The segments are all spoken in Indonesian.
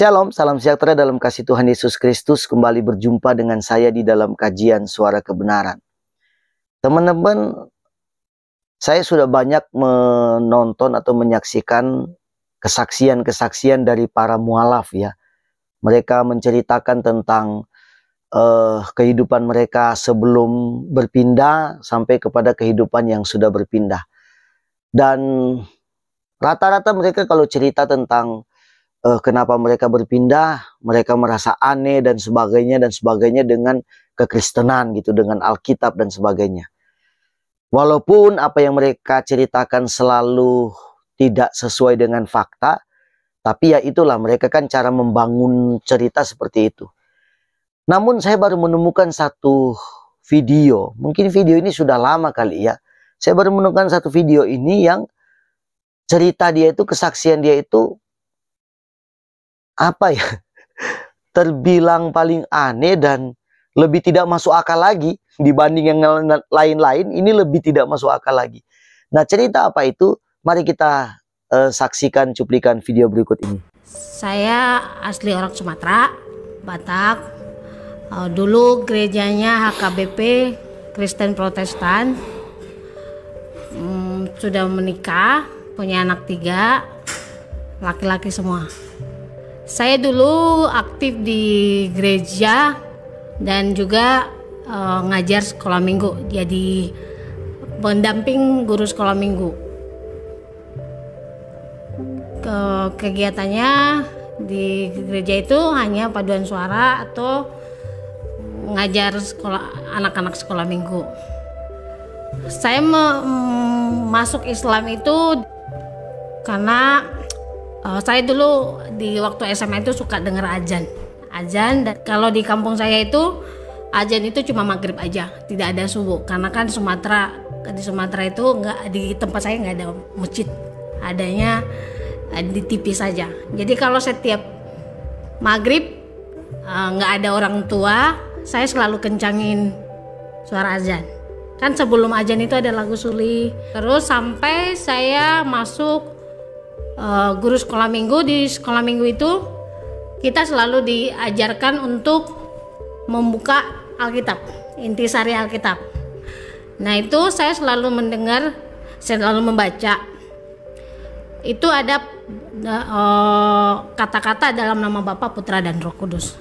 Shalom, salam sejahtera dalam kasih Tuhan Yesus Kristus. Kembali berjumpa dengan saya di dalam kajian Suara Kebenaran. Teman-teman, saya sudah banyak menonton atau menyaksikan kesaksian-kesaksian dari para mualaf ya. Mereka menceritakan tentang kehidupan mereka sebelum berpindah sampai kepada kehidupan yang sudah berpindah. Dan rata-rata mereka kalau cerita tentang kenapa mereka berpindah, mereka merasa aneh dan sebagainya dengan kekristenan gitu, dengan Alkitab dan sebagainya. Walaupun apa yang mereka ceritakan selalu tidak sesuai dengan fakta, tapi ya itulah, mereka kan cara membangun cerita seperti itu. Namun saya baru menemukan satu video, mungkin video ini sudah lama kali ya. Saya baru menemukan satu video ini yang cerita dia itu, kesaksian dia itu apa ya, terbilang paling aneh dan lebih tidak masuk akal lagi dibanding yang lain-lain. Ini lebih tidak masuk akal lagi. Nah, cerita apa itu? Mari kita saksikan cuplikan video berikut ini. Saya asli orang Sumatera, Batak. Dulu gerejanya HKBP, Kristen Protestan. Sudah menikah, punya anak 3, laki-laki semua. Saya dulu aktif di gereja dan juga ngajar sekolah minggu, jadi pendamping guru sekolah minggu. Kegiatannya di gereja itu hanya paduan suara atau ngajar sekolah anak-anak sekolah minggu. Saya masuk Islam itu karena saya dulu di waktu SMA itu suka dengar azan, dan kalau di kampung saya itu azan itu cuma maghrib aja, tidak ada subuh, karena kan di Sumatera itu di tempat saya nggak ada masjid, adanya di TV saja. Jadi kalau setiap maghrib nggak ada orang tua, saya selalu kencangin suara azan. Kan sebelum azan itu ada lagu Suli. Terus sampai saya masuk guru sekolah minggu. Di sekolah minggu itu kita selalu diajarkan untuk membuka Alkitab, intisari Alkitab. Nah, itu saya selalu mendengar, selalu membaca. Itu ada kata-kata dalam nama Bapa, Putra dan Roh Kudus.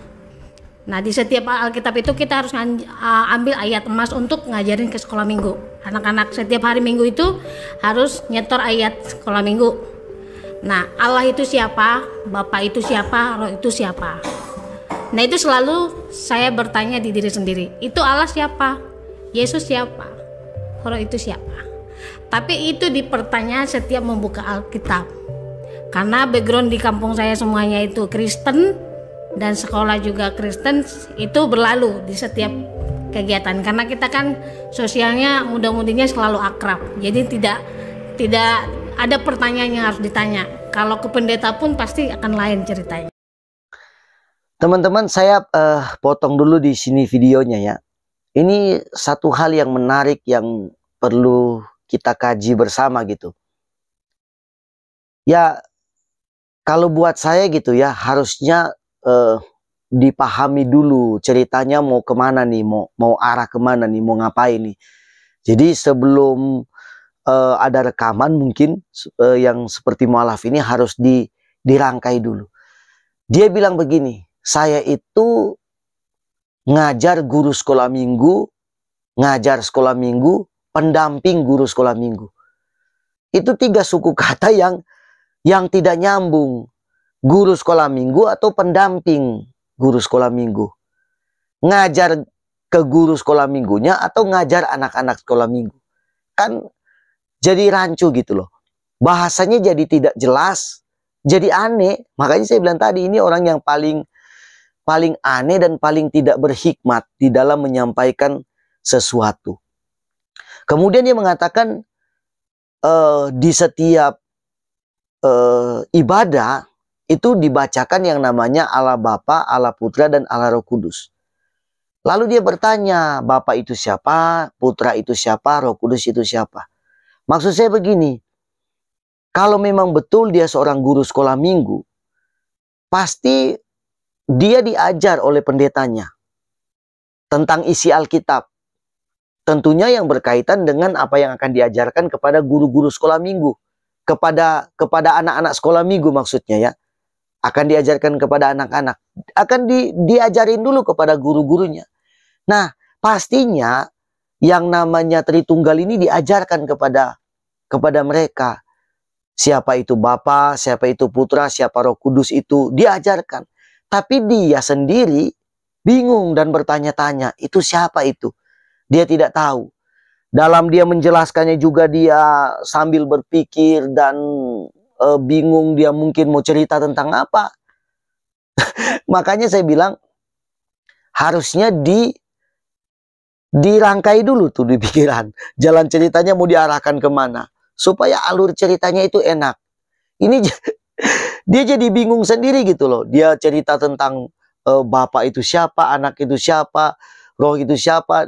Nah, di setiap Alkitab itu kita harus ambil ayat emas untuk ngajarin ke sekolah minggu. Anak-anak setiap hari minggu itu harus nyetor ayat sekolah minggu. Nah, Allah itu siapa? Bapa itu siapa? Roh itu siapa? Nah, itu selalu saya bertanya di diri sendiri. Itu Allah siapa? Yesus siapa? Roh itu siapa? Tapi itu dipertanyaan setiap membuka Alkitab. Karena background di kampung saya semuanya itu Kristen dan sekolah juga Kristen, itu berlalu di setiap kegiatan. Karena kita kan sosialnya muda-mudinya selalu akrab. Jadi tidak ada pertanyaan yang harus ditanya. Kalau ke pendeta pun pasti akan lain ceritanya. Teman-teman, saya potong dulu di sini videonya ya. Ini satu hal yang menarik yang perlu kita kaji bersama gitu. Ya, kalau buat saya gitu ya, harusnya dipahami dulu ceritanya mau kemana nih, mau arah kemana nih, mau ngapain nih. Jadi sebelum ada rekaman mungkin yang seperti mualaf ini harus dirangkai dulu. Dia bilang begini, saya itu ngajar guru sekolah minggu, pendamping guru sekolah minggu. Itu 3 suku kata yang tidak nyambung. Guru sekolah minggu atau pendamping guru sekolah minggu. Ngajar ke guru sekolah minggunya atau ngajar anak-anak sekolah minggu. Kan jadi rancu gitu loh. Bahasanya jadi tidak jelas, jadi aneh. Makanya saya bilang tadi, ini orang yang paling aneh dan paling tidak berhikmat di dalam menyampaikan sesuatu. Kemudian dia mengatakan di setiap ibadah itu dibacakan yang namanya Allah Bapa, Allah Putra, dan Allah Roh Kudus. Lalu dia bertanya, Bapa itu siapa, Putra itu siapa, Roh Kudus itu siapa? Maksud saya begini, kalau memang betul dia seorang guru sekolah minggu, pasti dia diajar oleh pendetanya tentang isi Alkitab. Tentunya yang berkaitan dengan apa yang akan diajarkan kepada guru-guru sekolah minggu. Kepada anak-anak sekolah minggu maksudnya ya. Akan diajarkan kepada anak-anak. Akan diajarin dulu kepada guru-gurunya. Nah, pastinya yang namanya Tritunggal ini diajarkan kepada mereka. Siapa itu Bapa, siapa itu Putra, siapa Roh Kudus itu diajarkan. Tapi dia sendiri bingung dan bertanya-tanya, itu siapa itu? Dia tidak tahu. Dalam dia menjelaskannya juga dia sambil berpikir dan bingung, dia mungkin mau cerita tentang apa. Makanya saya bilang harusnya dirangkai dulu tuh di pikiran. Jalan ceritanya mau diarahkan kemana. Supaya alur ceritanya itu enak. Ini dia jadi bingung sendiri gitu loh. Dia cerita tentang Bapak itu siapa, anak itu siapa, Roh itu siapa.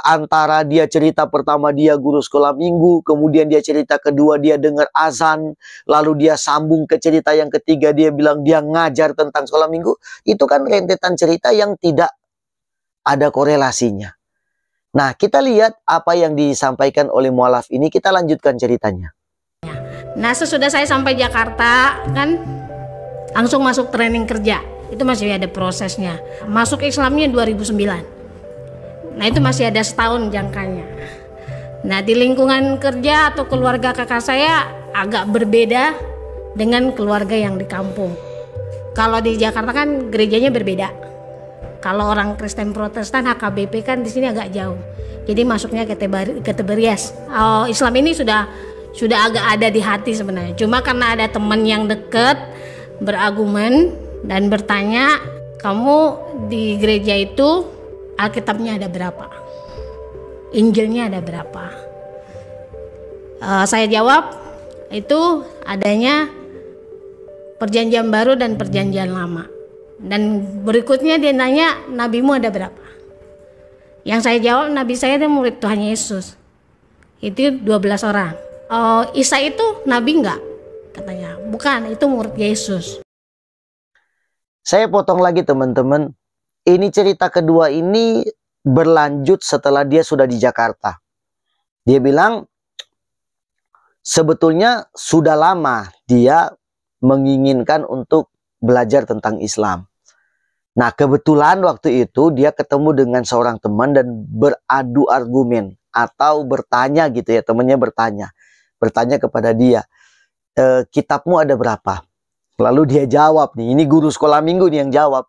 Antara dia cerita pertama dia guru sekolah minggu, kemudian dia cerita kedua dia dengar azan, lalu dia sambung ke cerita yang ketiga dia bilang dia ngajar tentang sekolah minggu. Itu kan rentetan cerita yang tidak ada korelasinya. Nah, kita lihat apa yang disampaikan oleh mualaf ini, kita lanjutkan ceritanya. Nah, sesudah saya sampai Jakarta kan langsung masuk training kerja. Itu masih ada prosesnya. Masuk Islamnya 2009. Nah, itu masih ada setahun jangkanya. Nah, di lingkungan kerja atau keluarga kakak saya agak berbeda dengan keluarga yang di kampung. Kalau di Jakarta kan gerejanya berbeda. Kalau orang Kristen Protestan HKBP kan di sini agak jauh. Jadi masuknya ke Tiberias. Oh, Islam ini sudah agak ada di hati sebenarnya. Cuma karena ada teman yang dekat berargumen dan bertanya, kamu di gereja itu Alkitabnya ada berapa? Injilnya ada berapa? Saya jawab, itu adanya Perjanjian Baru dan Perjanjian Lama. Dan berikutnya dia nanya, nabimu ada berapa? Yang saya jawab, nabi saya itu murid Tuhan Yesus. Itu 12 orang. Isa itu nabi enggak? Katanya, bukan, itu murid Yesus. Saya potong lagi teman-teman. Ini cerita kedua ini berlanjut setelah dia sudah di Jakarta. Dia bilang, sebetulnya sudah lama dia menginginkan untuk belajar tentang Islam. Nah, kebetulan waktu itu dia ketemu dengan seorang teman dan beradu argumen atau bertanya gitu ya, temannya bertanya kepada dia, kitabmu ada berapa? Lalu dia jawab nih, ini guru sekolah minggu nih yang jawab.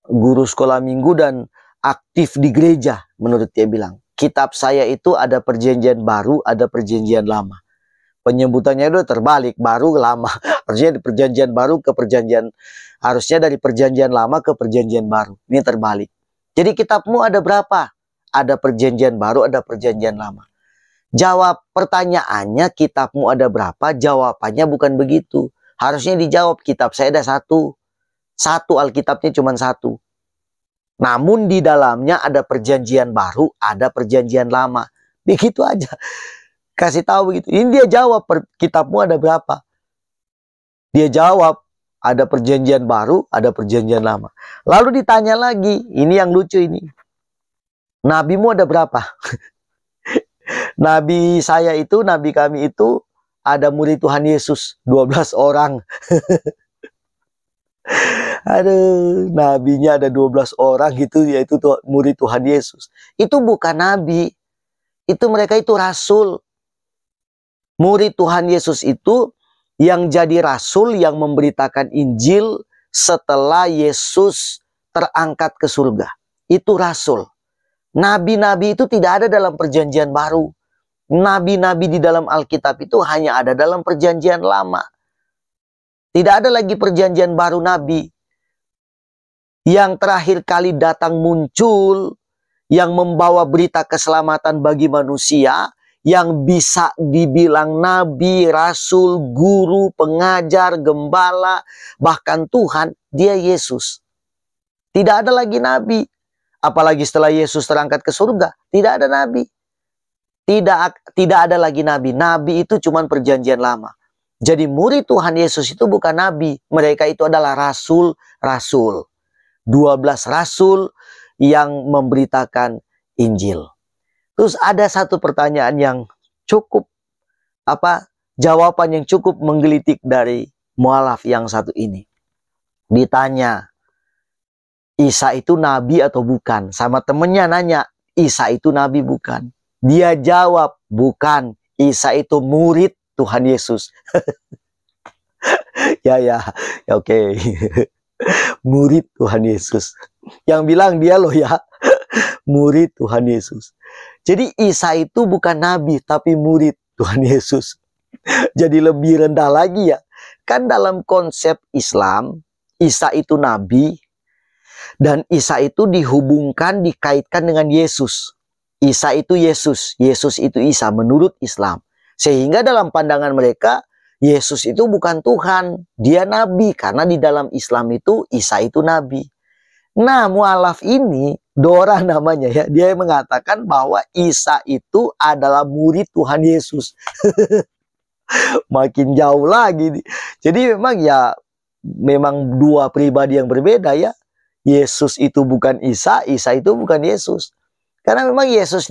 Guru sekolah minggu dan aktif di gereja, menurut dia bilang. Kitab saya itu ada Perjanjian Baru, ada Perjanjian Lama. Penyebutannya itu terbalik, baru lama. Harusnya di Perjanjian Baru ke Perjanjian, harusnya dari Perjanjian Lama ke Perjanjian Baru. Ini terbalik. Jadi kitabmu ada berapa? Ada Perjanjian Baru, ada Perjanjian Lama. Jawab pertanyaannya, kitabmu ada berapa? Jawabannya bukan begitu. Harusnya dijawab, kitab saya ada satu. Satu, Alkitabnya cuma satu. Namun di dalamnya ada Perjanjian Baru, ada Perjanjian Lama. Begitu aja. Kasih tahu begitu. Ini dia jawab, kitabmu ada berapa? Dia jawab, ada Perjanjian Baru, ada Perjanjian Lama. Lalu ditanya lagi, ini yang lucu ini. Nabimu ada berapa? Nabi saya itu, nabi kami itu ada murid Tuhan Yesus, 12 orang. Aduh, nabinya ada 12 orang gitu, yaitu murid Tuhan Yesus. Itu bukan nabi. Itu mereka itu rasul. Murid Tuhan Yesus itu yang jadi rasul, yang memberitakan Injil setelah Yesus terangkat ke surga. Itu rasul. Nabi-nabi itu tidak ada dalam Perjanjian Baru. Nabi-nabi di dalam Alkitab itu hanya ada dalam Perjanjian Lama. Tidak ada lagi Perjanjian Baru nabi. Yang terakhir kali datang muncul, yang membawa berita keselamatan bagi manusia, yang bisa dibilang nabi, rasul, guru, pengajar, gembala, bahkan Tuhan, dia Yesus. Tidak ada lagi nabi. Apalagi setelah Yesus terangkat ke surga, tidak ada nabi. Tidak ada lagi nabi. Nabi itu cuma Perjanjian Lama. Jadi murid Tuhan Yesus itu bukan nabi. Mereka itu adalah rasul-rasul. 12 rasul yang memberitakan Injil. Terus ada satu pertanyaan yang cukup, jawaban yang cukup menggelitik dari mualaf yang satu ini. Ditanya, Isa itu nabi atau bukan? Sama temennya nanya, Isa itu nabi bukan? Dia jawab, bukan. Isa itu murid Tuhan Yesus. ya oke. Murid Tuhan Yesus. Yang bilang dia loh ya, murid Tuhan Yesus. Jadi Isa itu bukan nabi, tapi murid Tuhan Yesus. Jadi lebih rendah lagi ya. Kan dalam konsep Islam, Isa itu nabi, dan Isa itu dihubungkan, dikaitkan dengan Yesus. Isa itu Yesus, Yesus itu Isa menurut Islam. Sehingga dalam pandangan mereka, Yesus itu bukan Tuhan, dia nabi. Karena di dalam Islam itu, Isa itu nabi. Nah, mualaf ini, Dora namanya ya, dia mengatakan bahwa Isa itu adalah murid Tuhan Yesus. Makin jauh lagi. Jadi memang dua pribadi yang berbeda ya. Yesus itu bukan Isa, Isa itu bukan Yesus. Karena memang Yesus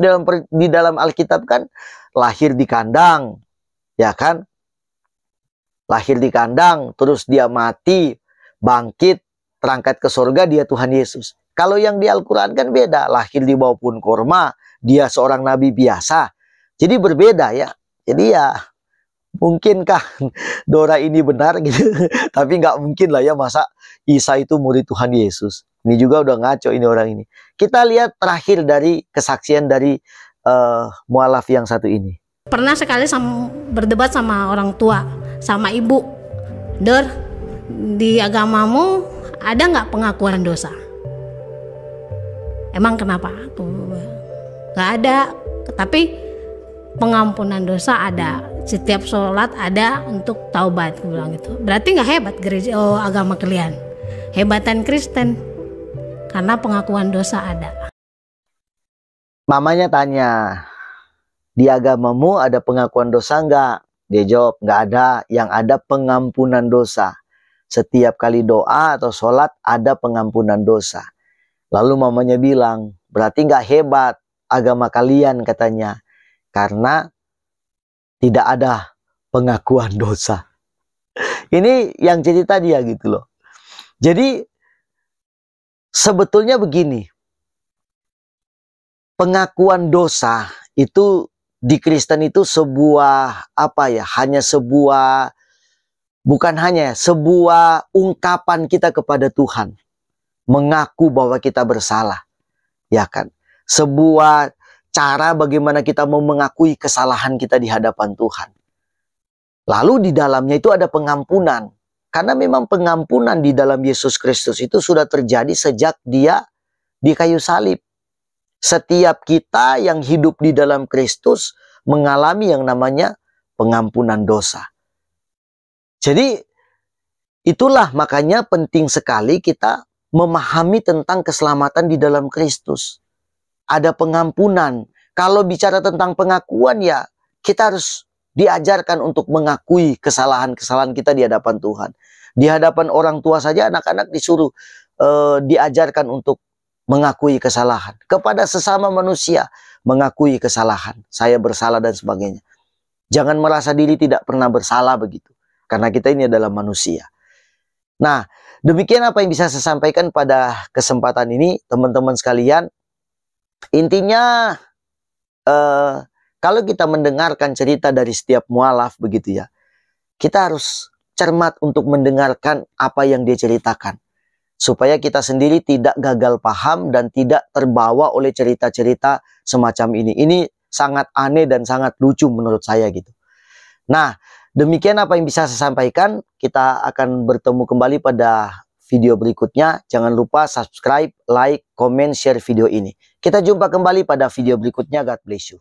di dalam Alkitab kan lahir di kandang, ya kan? Lahir di kandang, terus dia mati, bangkit, terangkat ke surga, dia Tuhan Yesus. Kalau yang di Al-Quran kan beda, lahir di bawah pohon korma, dia seorang nabi biasa. Jadi berbeda ya. Jadi ya, mungkinkah Dora ini benar gitu? Tapi nggak mungkin lah ya, masa Isa itu murid Tuhan Yesus. Ini juga udah ngaco ini orang ini. Kita lihat terakhir dari kesaksian dari mualaf yang satu ini. Pernah sekali berdebat sama orang tua, sama ibu. Dor, di agamamu ada nggak pengakuan dosa? Emang kenapa? Nggak ada, tapi pengampunan dosa ada. Setiap sholat ada untuk taubat, bilang gitu. Berarti nggak hebat gereja agama kalian. Hebatan Kristen, karena pengakuan dosa ada. Mamanya tanya, di agamamu ada pengakuan dosa nggak? Dia jawab, nggak ada. Yang ada pengampunan dosa. Setiap kali doa atau sholat ada pengampunan dosa. Lalu mamanya bilang, berarti nggak hebat agama kalian katanya. Karena tidak ada pengakuan dosa. Ini yang cerita dia gitu loh. Jadi sebetulnya begini. Pengakuan dosa itu di Kristen itu sebuah bukan hanya sebuah ungkapan kita kepada Tuhan. Mengaku bahwa kita bersalah. Ya kan? Sebuah cara bagaimana kita mau mengakui kesalahan kita di hadapan Tuhan. Lalu di dalamnya itu ada pengampunan. Karena memang pengampunan di dalam Yesus Kristus itu sudah terjadi sejak dia di kayu salib. Setiap kita yang hidup di dalam Kristus mengalami yang namanya pengampunan dosa. Jadi itulah makanya penting sekali kita memahami tentang keselamatan di dalam Kristus. Ada pengampunan. Kalau bicara tentang pengakuan ya kita harus diajarkan untuk mengakui kesalahan-kesalahan kita di hadapan Tuhan. Di hadapan orang tua saja anak-anak disuruh diajarkan untuk mengakui kesalahan. Kepada sesama manusia mengakui kesalahan. Saya bersalah dan sebagainya. Jangan merasa diri tidak pernah bersalah begitu. Karena kita ini adalah manusia. Nah, demikian apa yang bisa saya sampaikan pada kesempatan ini teman-teman sekalian. Intinya kalau kita mendengarkan cerita dari setiap mualaf begitu ya, kita harus cermat untuk mendengarkan apa yang dia ceritakan. Supaya kita sendiri tidak gagal paham dan tidak terbawa oleh cerita-cerita semacam ini. Ini sangat aneh dan sangat lucu menurut saya gitu. Nah, demikian apa yang bisa saya sampaikan. Kita akan bertemu kembali pada video berikutnya. Jangan lupa subscribe, like, comment, share video ini. Kita jumpa kembali pada video berikutnya. God bless you.